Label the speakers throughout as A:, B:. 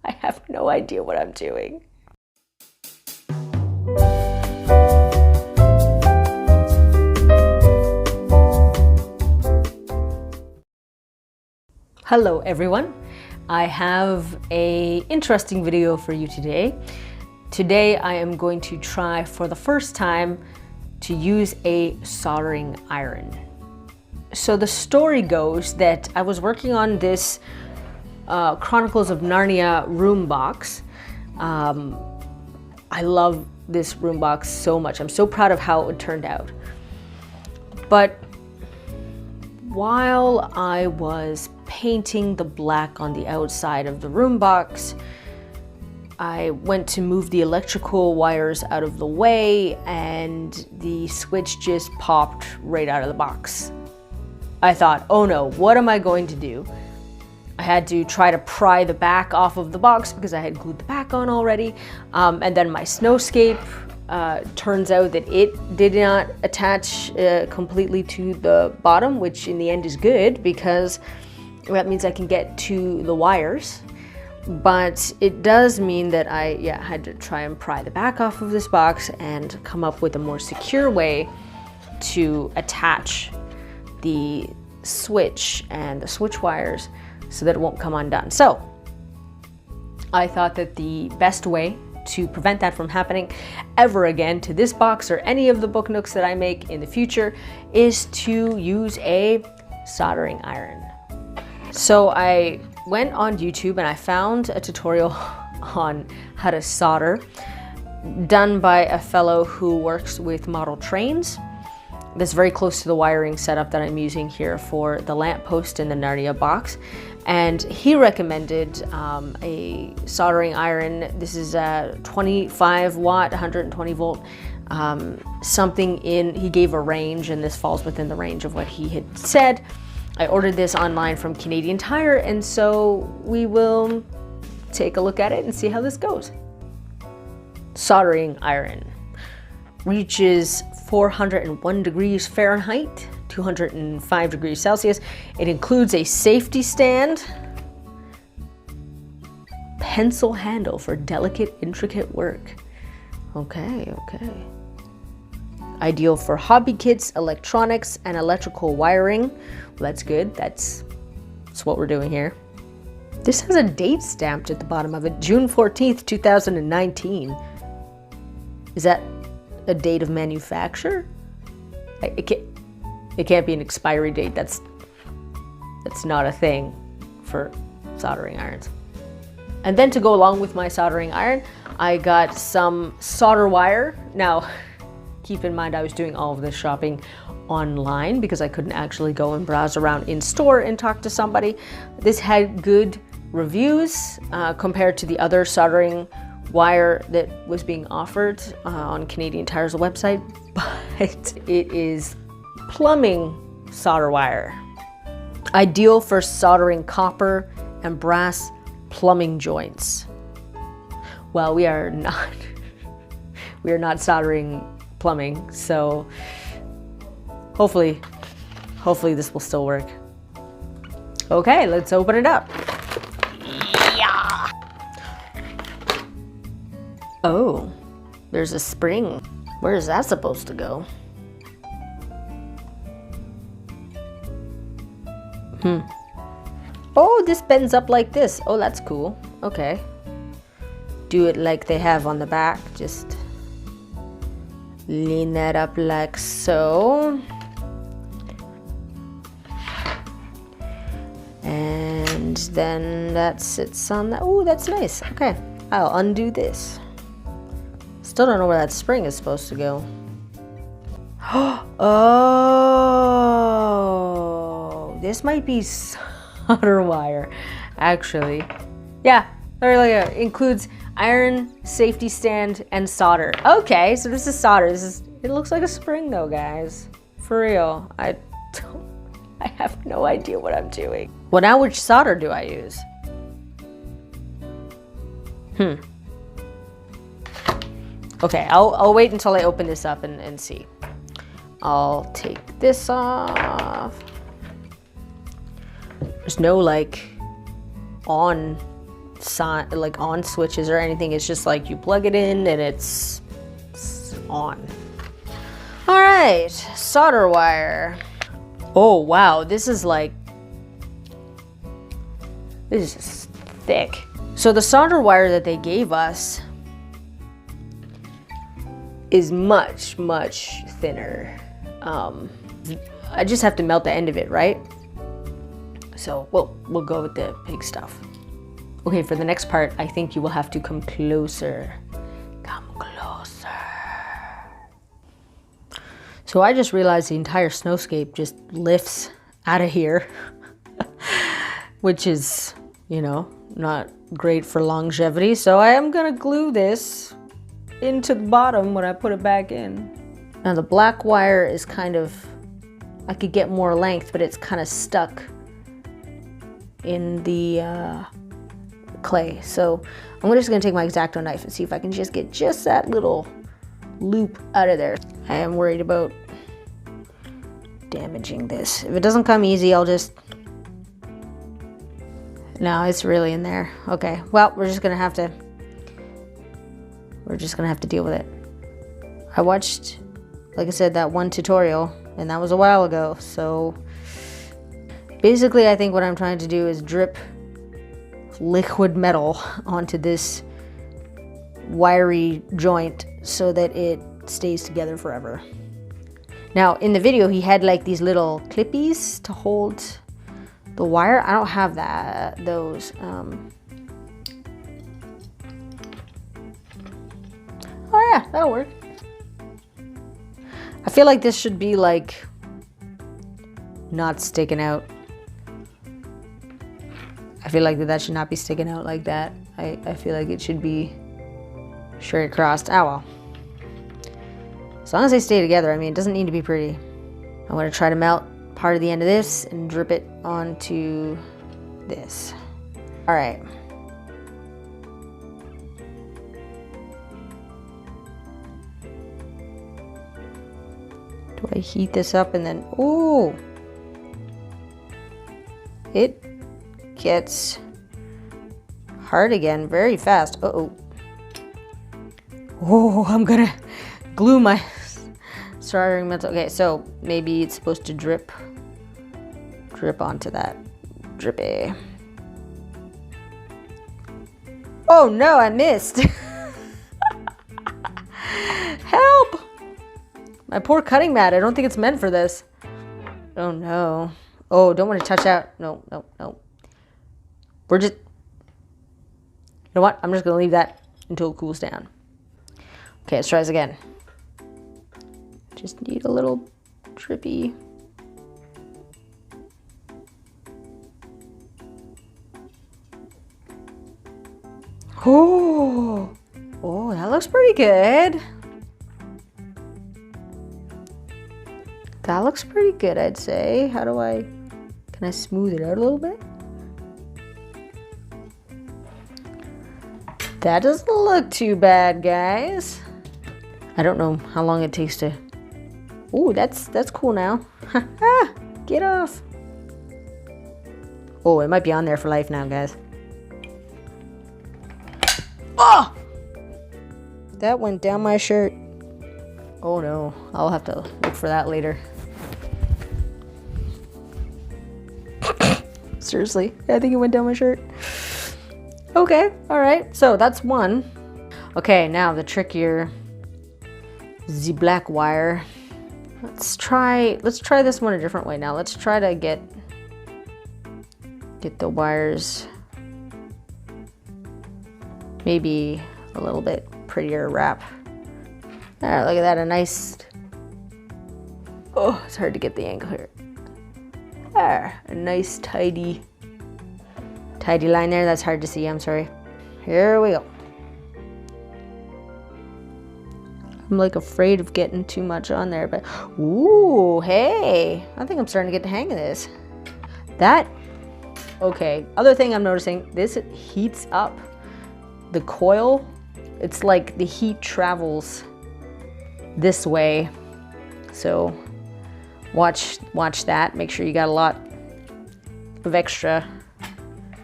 A: I have no idea what I'm doing. Hello everyone. I have an interesting video for you today. Today I am going to try for the first time to use a soldering iron. So the story goes that I was working on this Chronicles of Narnia room box. I love this room box so much. I'm so proud of how it turned out. But while I was painting the black on the outside of the room box, I went to move the electrical wires out of the way and the switch just popped right out of the box. I thought, oh no, what am I going to do? I had to try to pry the back off of the box because I had glued the back on already. And then my snowscape, turns out that it did not attach completely to the bottom, which in the end is good because that means I can get to the wires. But it does mean that I had to try and pry the back off of this box and come up with a more secure way to attach the switch and the switch wires so that it won't come undone. So I thought that the best way to prevent that from happening ever again to this box or any of the book nooks that I make in the future is to use a soldering iron. So I went on YouTube and I found a tutorial on how to solder done by a fellow who works with model trains. That's very close to the wiring setup that I'm using here for the lamppost in the Narnia box. And he recommended a soldering iron. This is a 25 watt, 120 volt, he gave a range, and this falls within the range of what he had said. I ordered this online from Canadian Tire, and so we will take a look at it and see how this goes. Soldering iron reaches 401 degrees Fahrenheit, 205 degrees Celsius. It includes a safety stand, pencil handle for delicate, intricate work. Okay. Ideal for hobby kits, electronics, and electrical wiring. Well, that's good. That's what we're doing here. This has a date stamped at the bottom of it, June 14th, 2019. Is that a date of manufacture? It can't be an expiry date. That's not a thing for soldering irons. And then to go along with my soldering iron, I got some solder wire. Now, keep in mind I was doing all of this shopping online because I couldn't actually go and browse around in store and talk to somebody. This had good reviews compared to the other soldering wire that was being offered on Canadian Tire's website, but it is plumbing solder wire. Ideal for soldering copper and brass plumbing joints. Well, we are not soldering plumbing, so hopefully this will still work. Okay, let's open it up. Yeah. Oh, there's a spring. Where is that supposed to go? Oh, this bends up like this. Oh, that's cool. Okay. Do it like they have on the back. Just lean that up like so. And then that sits on that. Oh, that's nice. Okay, I'll undo this. Still don't know where that spring is supposed to go. Oh, this might be solder wire, actually. Yeah, there we go. Includes iron, safety stand, and solder. Okay, so this is solder. It looks like a spring though, guys. For real. I have no idea what I'm doing. Well, now which solder do I use? Okay, I'll wait until I open this up and see. I'll take this off. There's no like on like on switches or anything. It's just like you plug it in and it's on. All right, solder wire. Oh wow, this is thick. So the solder wire that they gave us is much, much thinner. I just have to melt the end of it, right? So we'll go with the pig stuff. Okay, for the next part, I think you will have to come closer. Come closer. So I just realized the entire snowscape just lifts out of here, which is, you know, not great for longevity. So I am gonna glue this into the bottom when I put it back in. Now the black wire is kind of, I could get more length, but it's kind of stuck in the clay. So I'm just gonna take my X-Acto knife and see if I can just get just that little loop out of there. I am worried about damaging this. If it doesn't come easy, I'll just, no, it's really in there. Okay, well, we're just gonna have to deal with it. I watched, like I said, that one tutorial, and that was a while ago. So basically, I think what I'm trying to do is drip liquid metal onto this wiry joint so that it stays together forever. Now, in the video, he had like these little clippies to hold the wire. I don't have those. Oh yeah, that'll work. I feel like this should be like not sticking out. I feel like that should not be sticking out like that. I feel like it should be straight across. Oh well. As long as they stay together, I mean, it doesn't need to be pretty. I'm gonna try to melt part of the end of this and drip it onto this. All right. Do I heat this up and then, ooh, it gets hard again very fast. Uh-oh. Oh, I'm gonna glue my soldering metal. Okay, so maybe it's supposed to drip onto that. Drippy. Oh no, I missed. Help! My poor cutting mat. I don't think it's meant for this. Oh no. Oh, don't want to touch out. No, no, no. We're just, you know what? I'm just gonna leave that until it cools down. Okay, let's try this again. Just need a little drippy. Oh, oh, that looks pretty good. That looks pretty good, I'd say. How do can I smooth it out a little bit? That doesn't look too bad, guys. I don't know how long it takes to, ooh, that's cool now. Get off. Oh, it might be on there for life now, guys. Oh! That went down my shirt. Oh no, I'll have to look for that later. Seriously, I think it went down my shirt. Okay, all right, so that's one. Okay, now the trickier, the black wire. Let's try this one a different way now. Let's try to get the wires maybe a little bit prettier wrap. All right, look at that, a nice, oh, it's hard to get the angle here. There, a nice tidy line there. That's hard to see, I'm sorry. Here we go. I'm like afraid of getting too much on there, but ooh, hey, I think I'm starting to get the hang of this. That, okay, other thing I'm noticing, this heats up the coil. It's like the heat travels this way. So watch that. Make sure you got a lot of extra,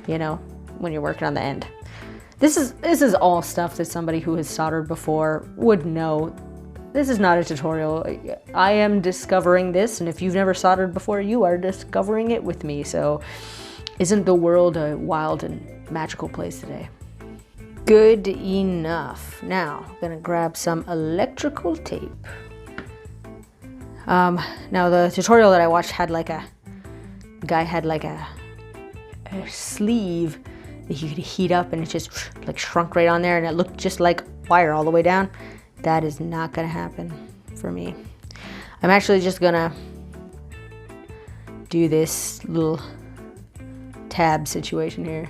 A: you know, when you're working on the end. This is all stuff that somebody who has soldered before would know. This is not a tutorial. I am discovering this, and if you've never soldered before, you are discovering it with me. So isn't the world a wild and magical place today? Good enough. Now, I'm gonna grab some electrical tape. Now the tutorial that I watched had like the guy had like a sleeve that you could heat up, and it just like shrunk right on there, and it looked just like wire all the way down. That is not gonna happen for me. I'm actually just gonna do this little tab situation here.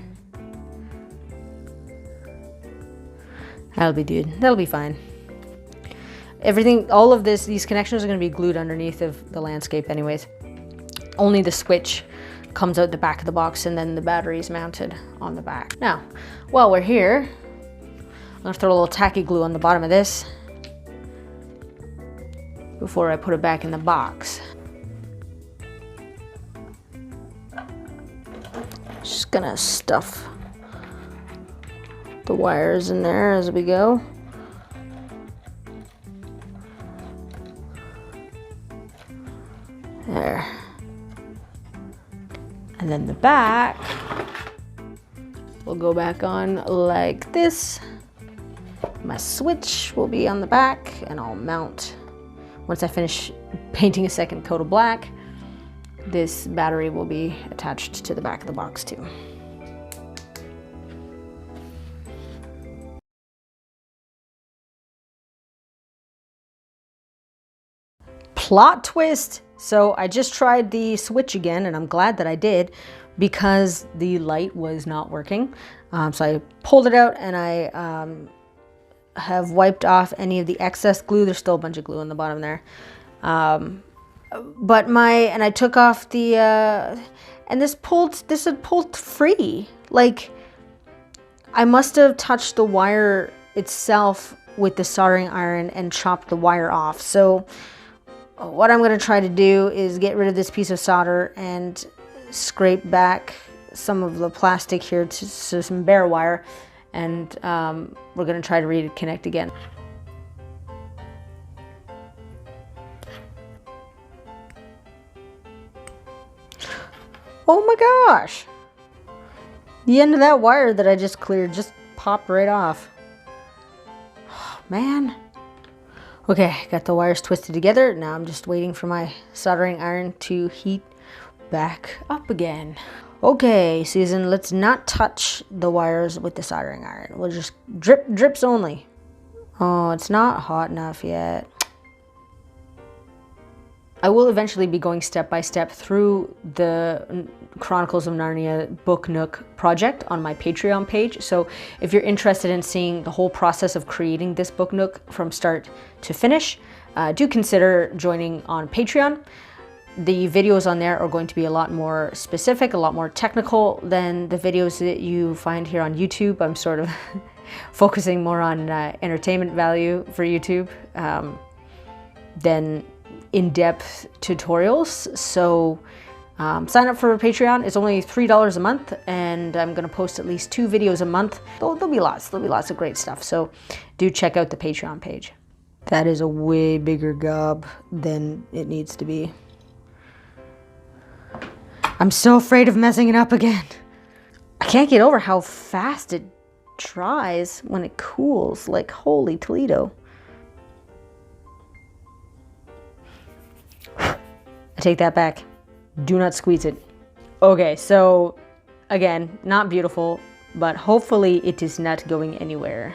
A: That'll be good. That'll be fine. Everything, all of this, these connections are gonna be glued underneath of the landscape anyways. Only the switch comes out the back of the box, and then the battery is mounted on the back. Now, while we're here, I'm gonna throw a little tacky glue on the bottom of this before I put it back in the box. Just gonna stuff the wires in there as we go. There. And then the back will go back on like this. My switch will be on the back, and I'll mount, once I finish painting a second coat of black, this battery will be attached to the back of the box too. Plot twist! So I just tried the switch again, and I'm glad that I did, because the light was not working. So I pulled it out, and I have wiped off any of the excess glue. There's still a bunch of glue on the bottom there. And I took off the, and this had pulled free. Like, I must have touched the wire itself with the soldering iron and chopped the wire off. So what I'm going to try to do is get rid of this piece of solder and scrape back some of the plastic here to some bare wire, and we're going to try to reconnect again. Oh my gosh! The end of that wire that I just cleared just popped right off. Oh, man. Okay, got the wires twisted together. Now I'm just waiting for my soldering iron to heat back up again. Okay, Susan, let's not touch the wires with the soldering iron. We'll just drips only. Oh, it's not hot enough yet. I will eventually be going step by step through the Chronicles of Narnia Book Nook project on my Patreon page. So if you're interested in seeing the whole process of creating this Book Nook from start to finish, do consider joining on Patreon. The videos on there are going to be a lot more specific, a lot more technical than the videos that you find here on YouTube. I'm sort of focusing more on entertainment value for YouTube than in-depth tutorials. So sign up for Patreon. It's only $3 a month, and I'm going to post at least 2 videos a month. There'll be lots of great stuff. So do check out the Patreon page. That is a way bigger gob than it needs to be. I'm so afraid of messing it up again. I can't get over how fast it dries when it cools. Like, holy Toledo. I take that back. Do not squeeze it. Okay, so again, not beautiful, but hopefully it is not going anywhere.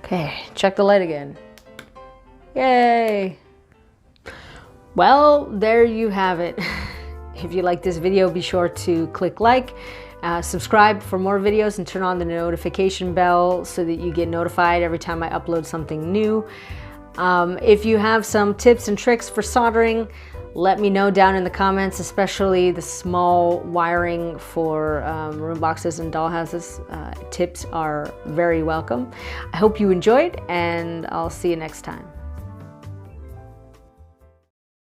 A: Okay, check the light again. Yay! Well, there you have it. If you like this video, be sure to click like, subscribe for more videos, and turn on the notification bell so that you get notified every time I upload something new. If you have some tips and tricks for soldering, Let me know down in the comments, especially the small wiring for room boxes and dollhouses. Tips are very welcome. I hope you enjoyed, and I'll see you next time.